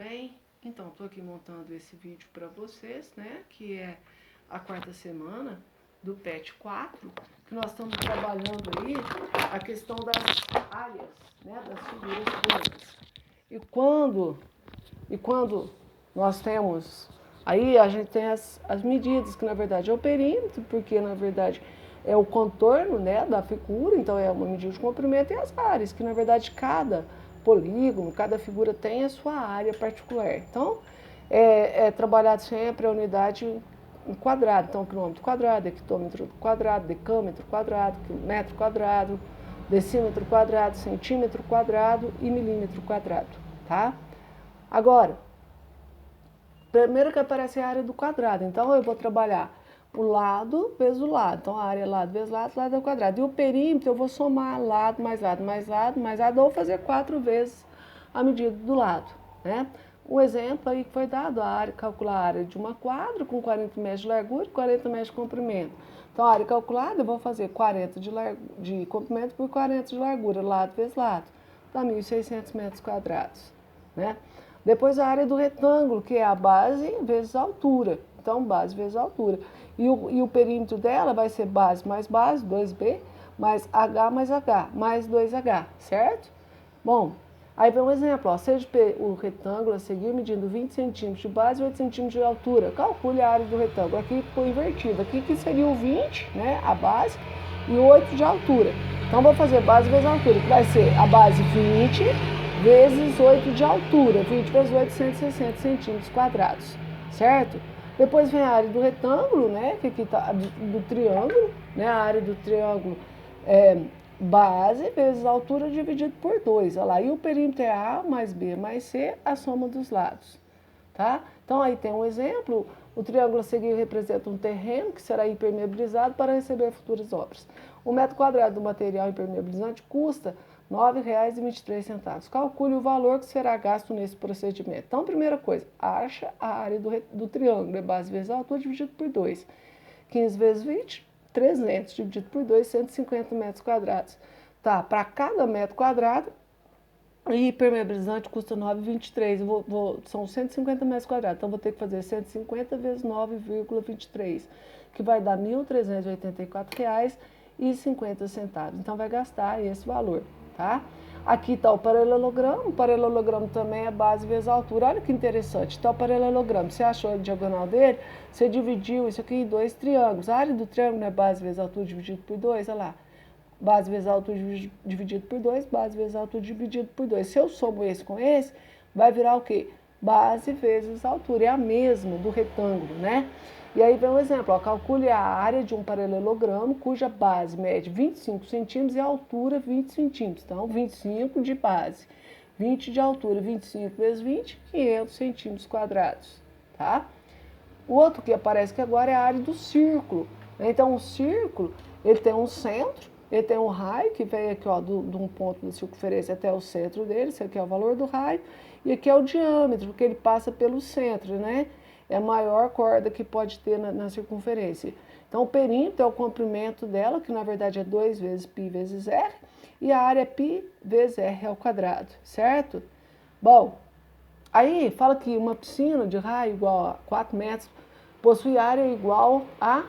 bem? Então, estou aqui montando esse vídeo para vocês, né? Que é a quarta semana do PET 4, que nós estamos trabalhando aí a questão das áreas, né? Das figuras planas. E quando nós temos, aí a gente tem as medidas, que na verdade é o perímetro, porque na verdade é o contorno, né, da figura, então é uma medida de comprimento, e as áreas, que na verdade cada polígono, cada figura tem a sua área particular. Então, é trabalhado sempre a unidade em quadrado. Então, quilômetro quadrado, hectômetro quadrado, decâmetro quadrado, metro quadrado, decímetro quadrado, centímetro quadrado e milímetro quadrado, tá? Agora, primeiro que aparece a área do quadrado. Então, eu vou trabalhar o lado vezes o lado. Então, a área é lado vezes lado, lado é o quadrado. E o perímetro, eu vou somar lado mais lado mais lado mais lado, ou fazer 4 vezes a medida do lado, né? Um exemplo aí que foi dado, calcular a área de uma quadra com 40 metros de largura e 40 metros de comprimento. Então, a área calculada, eu vou fazer 40 de comprimento por 40 de largura, lado vezes lado. Dá 1.600 metros quadrados, né? Depois a área do retângulo, que é a base vezes a altura. Então, base vezes a altura. E o perímetro dela vai ser base mais base, 2B, mais H mais H, mais 2H, certo? Bom, aí vem um exemplo, ó, seja o retângulo a seguir medindo 20 centímetros de base e 8 centímetros de altura. Calcule a área do retângulo. Aqui ficou invertido. Aqui que seria o 20, né, a base, e 8 de altura. Então, vou fazer base vezes a altura, que vai ser a base 20 vezes 8 de altura. 20 vezes 8, 160 centímetros quadrados, certo? Depois vem a área do retângulo, né, que aqui está do triângulo, né, a área do triângulo é base vezes a altura dividido por 2, olha lá. E o perímetro é A mais B mais C, a soma dos lados, tá? Então, aí tem um exemplo, o triângulo a seguir representa um terreno que será impermeabilizado para receber futuras obras. O metro quadrado do material impermeabilizante custa R$ 9,23. Calcule o valor que será gasto nesse procedimento. Então, primeira coisa, acha a área do triângulo, é base vezes a altura dividido por 2. 15 vezes 20, 300, dividido por 2, 150 metros quadrados. Tá, para cada metro quadrado, e impermeabilizante custa 9,23, são 150 metros quadrados, então vou ter que fazer 150 vezes 9,23, que vai dar R$ 1.384,50. Então, vai gastar esse valor, tá? Aqui está o paralelogramo também é base vezes a altura. Olha que interessante, está o paralelogramo, você achou a diagonal dele, você dividiu isso aqui em dois triângulos. A área do triângulo é base vezes a altura dividido por 2, olha lá. Base vezes a altura dividido por 2, base vezes a altura dividido por 2. Se eu somo esse com esse, vai virar o quê? Base vezes a altura, é a mesma do retângulo, né? E aí vem um exemplo, ó, calcule a área de um paralelogramo cuja base mede 25 centímetros e a altura 20 centímetros. Então, 25 de base, 20 de altura, 25 vezes 20, 500 centímetros quadrados, tá? O outro que aparece aqui agora é a área do círculo. Então, o círculo, ele tem um centro, ele tem um raio, que vem aqui, ó, de um ponto da circunferência até o centro dele, esse aqui é o valor do raio, e aqui é o diâmetro, porque ele passa pelo centro, né? É a maior corda que pode ter na circunferência. Então, o perímetro é o comprimento dela, que na verdade é 2 vezes π vezes r, e a área é π vezes r ao quadrado, certo? Bom, aí fala que uma piscina de raio igual a 4 metros possui área igual a...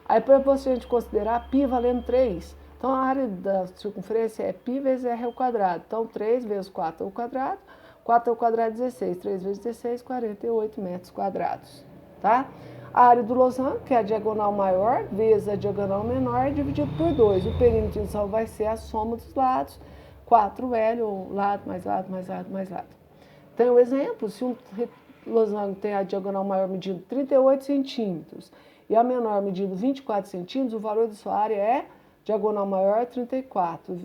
Aí para você a gente considerar π valendo 3. Então, a área da circunferência é π vezes r ao quadrado. Então, 3 vezes 4 ao quadrado, 4 ao quadrado é 16. 3 vezes 16, 48 metros quadrados, tá? A área do losango, que é a diagonal maior, vezes a diagonal menor, dividido por 2. O perímetro então vai ser a soma dos lados, 4L, ou lado mais lado mais lado mais lado. Tem um exemplo, se um losango tem a diagonal maior medindo 38 centímetros e a menor medindo 24 centímetros, o valor da sua área é diagonal maior 38,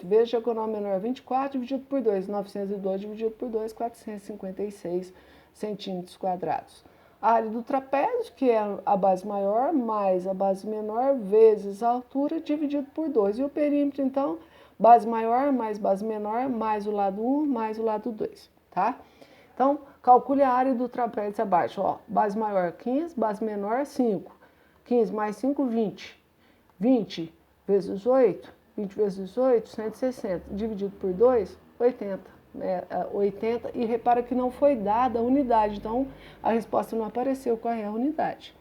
vezes diagonal menor 24, dividido por 2, 902 dividido por 2, 456 centímetros quadrados. A área do trapézio, que é a base maior mais a base menor, vezes a altura, dividido por 2. E o perímetro, então, base maior mais base menor, mais o lado 1, mais o lado 2, tá? Então, calcule a área do trapézio abaixo, ó. Base maior 15, base menor 5. 15 mais 5, 20. 20 vezes 8, 20 vezes 8, 160, dividido por 2, 80 né, 80, e repara que não foi dada a unidade, então a resposta não apareceu qual é a unidade.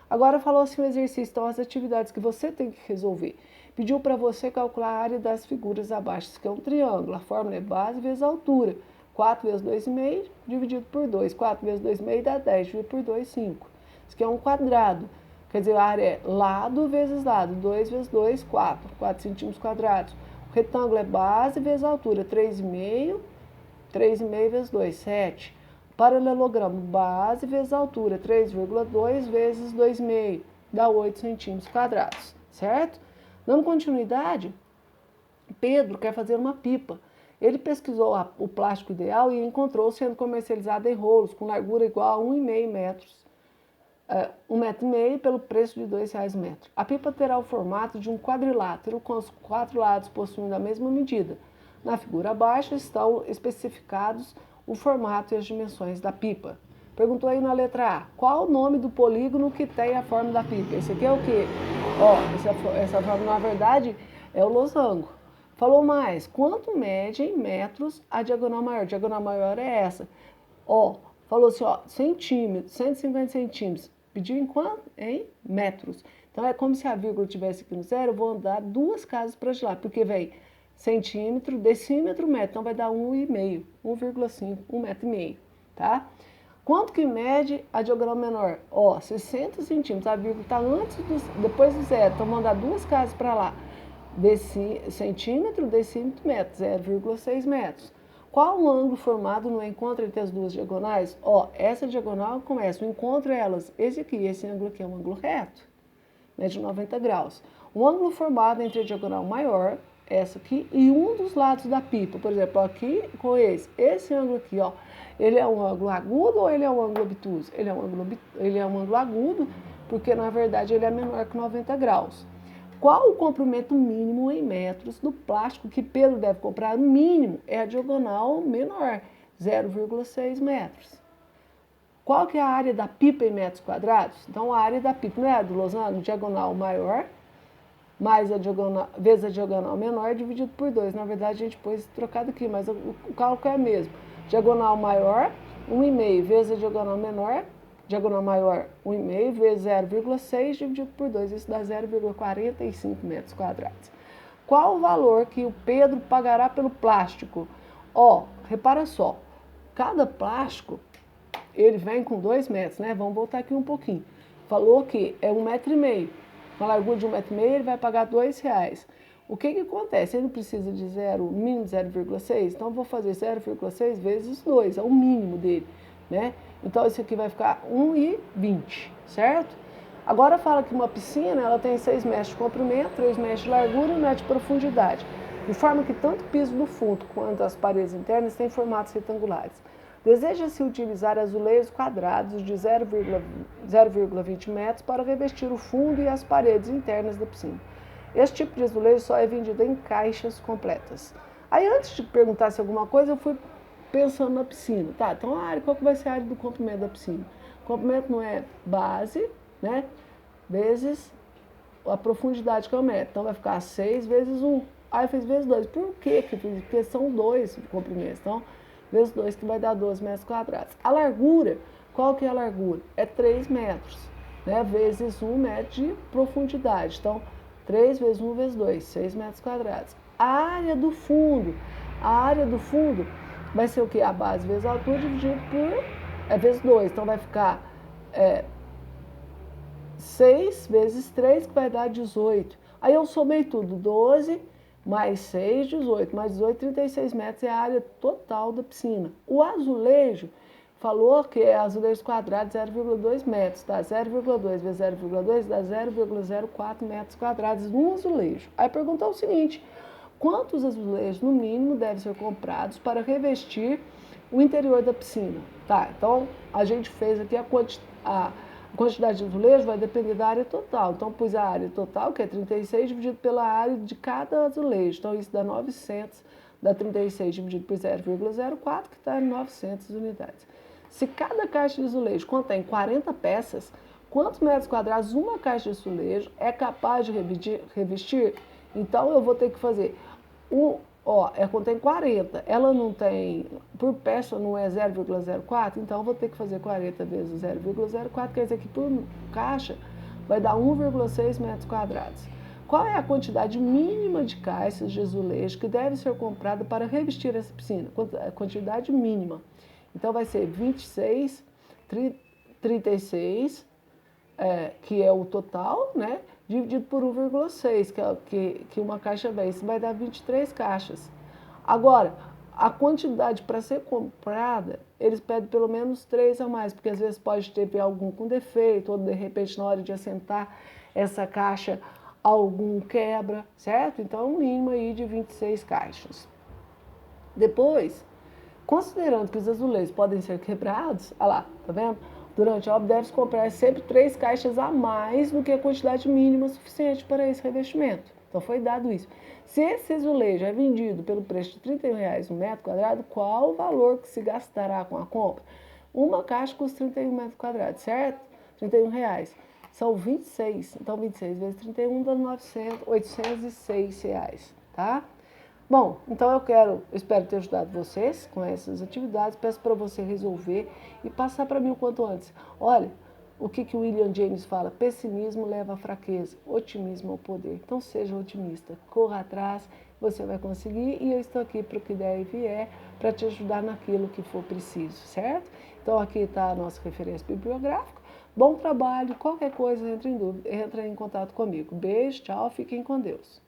Agora falou assim o exercício, então as atividades que você tem que resolver. Pediu para você calcular a área das figuras abaixo, isso aqui é um triângulo, a fórmula é base vezes altura. 4 vezes 2,5 dividido por 2, 4 vezes 2,5 dá 10, dividido por 2, 5. Isso aqui é um quadrado, quer dizer, a área é lado vezes lado, 2 vezes 2, 4 centímetros quadrados. O retângulo é base vezes altura, 3,5 vezes 2, 7. Paralelogramo, base vezes altura, 3,2 vezes 2,5, dá 8 centímetros quadrados, certo? Dando continuidade, Pedro quer fazer uma pipa. Ele pesquisou o plástico ideal e encontrou sendo comercializado em rolos, com largura igual a 1,5 metros. 1,5 metro pelo preço de R$2 o metro. A pipa terá o formato de um quadrilátero, com os 4 lados possuindo a mesma medida. Na figura abaixo estão especificados o formato e as dimensões da pipa. Perguntou aí na letra A, qual o nome do polígono que tem a forma da pipa? Esse aqui é o quê? Essa forma, na verdade, é o losango. Falou mais, quanto mede em metros a diagonal maior? A diagonal maior é essa. Falou assim, centímetros, 150 centímetros. Pediu em quanto? Em metros. Então é como se a vírgula estivesse aqui no zero, eu vou andar 2 casas para lá, porque vem centímetro, decímetro, metro, então vai dar 1,5, 1,5, 1,5 metro, tá? Quanto que mede a diagonal menor? 60 centímetros, a vírgula está depois do zero, então vamos andar 2 casas para lá. Centímetro, decímetro, metro, 0,6 metros. Qual o ângulo formado no encontro entre as duas diagonais? Essa diagonal começa, o encontro elas, esse ângulo aqui é um ângulo reto, né, de 90 graus. O ângulo formado entre a diagonal maior, essa aqui, e um dos lados da pipa, por exemplo, aqui com esse ângulo aqui, ele é um ângulo agudo ou ele é um ângulo obtuso? Ele é um ângulo agudo, porque na verdade ele é menor que 90 graus. Qual o comprimento mínimo em metros do plástico que Pedro deve comprar? O mínimo é a diagonal menor, 0,6 metros. Qual que é a área da pipa em metros quadrados? Então a área da pipa, não é a do losango, diagonal maior, mais vezes a diagonal menor, dividido por 2. Na verdade a gente pôs trocado aqui, mas o cálculo é o mesmo. Diagonal maior, 1,5 vezes a diagonal menor, diagonal maior 1,5 vezes 0,6 dividido por 2, isso dá 0,45 metros quadrados. Qual o valor que o Pedro pagará pelo plástico? Repara só, cada plástico, ele vem com 2 metros, né? Vamos voltar aqui um pouquinho. Falou que é 1,5 metro. Com a largura de 1,5 metro, ele vai pagar R$2. O que acontece? Ele precisa de mínimo 0,6, então eu vou fazer 0,6 vezes 2, é o mínimo dele, né? Então, isso aqui vai ficar 1,20, certo? Agora fala que uma piscina, ela tem 6 metros de comprimento, 3 metros de largura e 1 metro de profundidade, de forma que tanto o piso do fundo quanto as paredes internas têm formatos retangulares. Deseja-se utilizar azulejos quadrados de 0,20 metros para revestir o fundo e as paredes internas da piscina. Esse tipo de azulejo só é vendido em caixas completas. Aí, antes de perguntar se alguma coisa, eu fui pensando na piscina. Tá, então qual que vai ser a área do comprimento da piscina? O comprimento não é base, né, vezes a profundidade que é o metro. Então vai ficar 6 vezes 1. Aí eu fiz vezes 2. Por quê que eu fiz? Porque são 2 comprimentos. Então, vezes 2 que vai dar 12 metros quadrados. A largura, qual que é a largura? É 3 metros, né, vezes 1 metro de profundidade. Então, 3 vezes 1 vezes 2, 6 metros quadrados. A área do fundo vai ser o quê? A base vezes a altura dividido por vezes 2. Então vai ficar 6 vezes 3, que vai dar 18. Aí eu somei tudo, 12 mais 6, 18. Mais 18, 36 metros é a área total da piscina. O azulejo falou que é azulejos quadrados 0,2 metros, tá? 0,2 vezes 0,2 dá 0,04 metros quadrados num azulejo. Aí perguntou o seguinte: quantos azulejos, no mínimo, devem ser comprados para revestir o interior da piscina? Tá, então a gente fez aqui a quantidade de azulejo vai depender da área total. Então pus a área total, que é 36, dividido pela área de cada azulejo. Então isso dá 900, dá 36 dividido por 0,04, que está em 900 unidades. Se cada caixa de azulejo contém 40 peças, quantos metros quadrados uma caixa de azulejo é capaz de revestir? Então eu vou ter que fazer Ó, contém 40. Ela não tem, por peça não é 0,04, então eu vou ter que fazer 40 vezes 0,04, quer dizer que por caixa vai dar 1,6 metros quadrados. Qual é a quantidade mínima de caixas de azulejo que deve ser comprada para revestir essa piscina? A quantidade mínima. Então vai ser 26, 36, que é o total, né? Dividido por 1,6, que uma caixa vem. Isso vai dar 23 caixas. Agora, a quantidade para ser comprada, eles pedem pelo menos 3 a mais, porque às vezes pode ter algum com defeito, ou de repente na hora de assentar essa caixa, algum quebra, certo? Então, um mínimo aí de 26 caixas. Depois, considerando que os azulejos podem ser quebrados, olha lá, tá vendo? Durante a obra deve-se comprar sempre 3 caixas a mais do que a quantidade mínima suficiente para esse revestimento. Então foi dado isso. Se esse azulejo é vendido pelo preço de R$ 31,00 um metro quadrado, qual o valor que se gastará com a compra? Uma caixa custa 31 metros quadrados, certo? R$ 31,00. São 26. Então 26 vezes 31 dá 806 reais, tá? Bom, então eu espero ter ajudado vocês com essas atividades. Peço para você resolver e passar para mim o quanto antes. Olha, o que o William James fala? Pessimismo leva à fraqueza, otimismo ao poder. Então seja otimista, corra atrás, você vai conseguir e eu estou aqui para o que der e vier para te ajudar naquilo que for preciso, certo? Então aqui está a nossa referência bibliográfica. Bom trabalho, qualquer coisa entra em contato comigo. Beijo, tchau, fiquem com Deus.